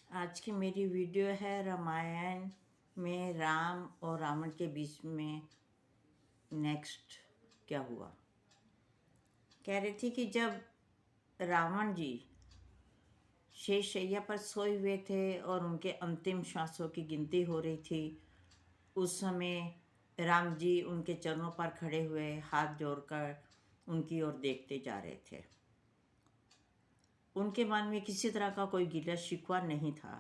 आज की मेरी वीडियो है रामायण में राम और रावण के बीच में नेक्स्ट क्या हुआ। कह रही थी कि जब रावण जी शेषशैया पर सोए हुए थे और उनके अंतिम श्वासों की गिनती हो रही थी, उस समय राम जी उनके चरणों पर खड़े हुए हाथ जोड़कर उनकी ओर देखते जा रहे थे। उनके मन में किसी तरह का कोई गिला शिकवा नहीं था।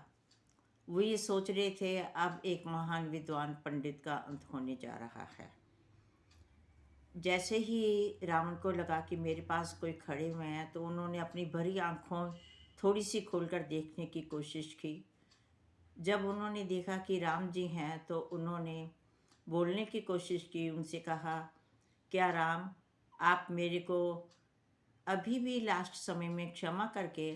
वो ये सोच रहे थे अब एक महान विद्वान पंडित का अंत होने जा रहा है। जैसे ही रावण को लगा कि मेरे पास कोई खड़े हुए हैं, तो उन्होंने अपनी भरी आंखों थोड़ी सी खोलकर देखने की कोशिश की। जब उन्होंने देखा कि राम जी हैं, तो उन्होंने बोलने की कोशिश की। उनसे कहा, क्या राम, आप मेरे को अभी भी लास्ट समय में क्षमा करके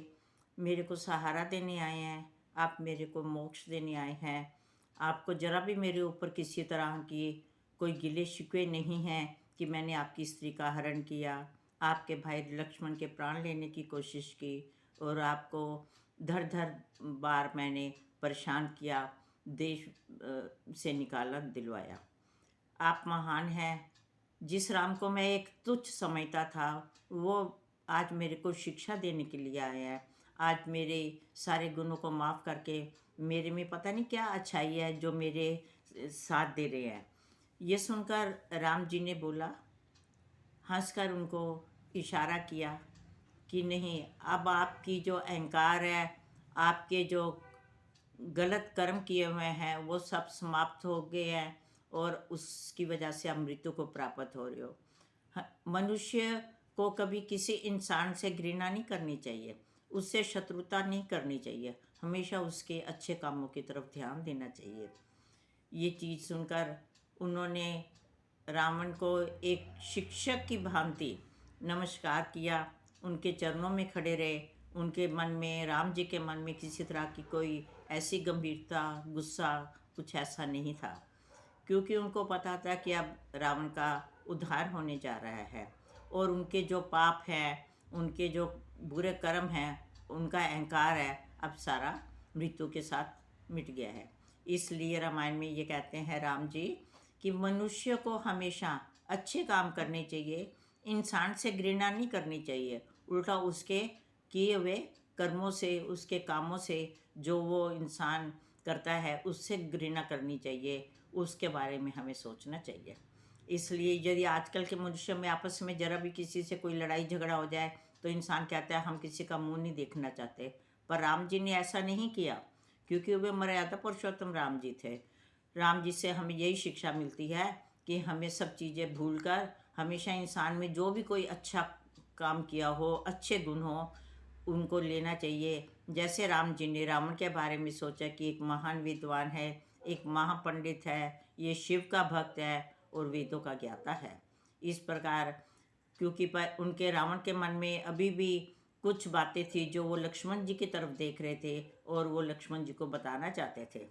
मेरे को सहारा देने आए हैं? आप मेरे को मोक्ष देने आए हैं? आपको ज़रा भी मेरे ऊपर किसी तरह की कोई गिले शिकवे नहीं हैं कि मैंने आपकी स्त्री का हरण किया, आपके भाई लक्ष्मण के प्राण लेने की कोशिश की और आपको धर धर बार मैंने परेशान किया, देश से निकाला दिलवाया। आप महान हैं। जिस राम को मैं एक तुच्छ समझता था, वो आज मेरे को शिक्षा देने के लिए आया है। आज मेरे सारे गुणों को माफ़ करके मेरे में पता नहीं क्या अच्छाई है जो मेरे साथ दे रहे हैं। ये सुनकर राम जी ने बोला, हंसकर उनको इशारा किया कि नहीं, अब आपकी जो अहंकार है, आपके जो गलत कर्म किए हुए हैं, वो सब समाप्त हो गए हैं और उसकी वजह से आप मृत्यु को प्राप्त हो रहे हो। मनुष्य को कभी किसी इंसान से घृणा नहीं करनी चाहिए, उससे शत्रुता नहीं करनी चाहिए, हमेशा उसके अच्छे कामों की तरफ ध्यान देना चाहिए। ये चीज़ सुनकर उन्होंने रावण को एक शिक्षक की भांति नमस्कार किया, उनके चरणों में खड़े रहे। उनके मन में, राम जी के मन में किसी तरह की कोई ऐसी गंभीरता, गुस्सा कुछ ऐसा नहीं था, क्योंकि उनको पता था कि अब रावण का उद्धार होने जा रहा है और उनके जो पाप हैं, उनके जो बुरे कर्म हैं, उनका अहंकार है, अब सारा मृत्यु के साथ मिट गया है। इसलिए रामायण में ये कहते हैं राम जी कि मनुष्य को हमेशा अच्छे काम करने चाहिए, इंसान से घृणा नहीं करनी चाहिए, उल्टा उसके किए हुए कर्मों से, उसके कामों से जो वो इंसान करता है उससे घृणा करनी चाहिए, उसके बारे में हमें सोचना चाहिए। इसलिए यदि आजकल के मनुष्य में आपस में ज़रा भी किसी से कोई लड़ाई झगड़ा हो जाए तो इंसान कहता है हम किसी का मुंह नहीं देखना चाहते, पर राम जी ने ऐसा नहीं किया, क्योंकि वे मर्यादा पुरुषोत्तम राम जी थे। राम जी से हमें यही शिक्षा मिलती है कि हमें सब चीज़ें भूलकर हमेशा इंसान में जो भी कोई अच्छा काम किया हो, अच्छे गुण हो, उनको लेना चाहिए। जैसे राम जी ने रावण के बारे में सोचा कि एक महान विद्वान है, एक महापंडित है, ये शिव का भक्त है और वेदों का ज्ञाता है। इस प्रकार, क्योंकि पर उनके रावण के मन में अभी भी कुछ बातें थी जो वो लक्ष्मण जी की तरफ देख रहे थे और वो लक्ष्मण जी को बताना चाहते थे।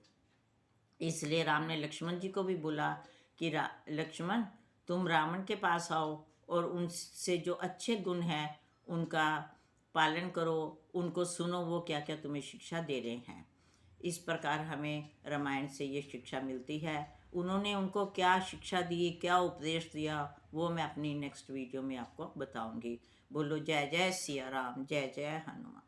इसलिए राम ने लक्ष्मण जी को भी बोला कि लक्ष्मण, तुम रावण के पास आओ और उनसे जो अच्छे गुण हैं उनका पालन करो, उनको सुनो, वो क्या क्या तुम्हें शिक्षा दे रहे हैं। इस प्रकार हमें रामायण से ये शिक्षा मिलती है। उन्होंने उनको क्या शिक्षा दी, क्या उपदेश दिया, वो मैं अपनी नेक्स्ट वीडियो में आपको बताऊंगी। बोलो जय जय सिया राम, जय जय हनुमान।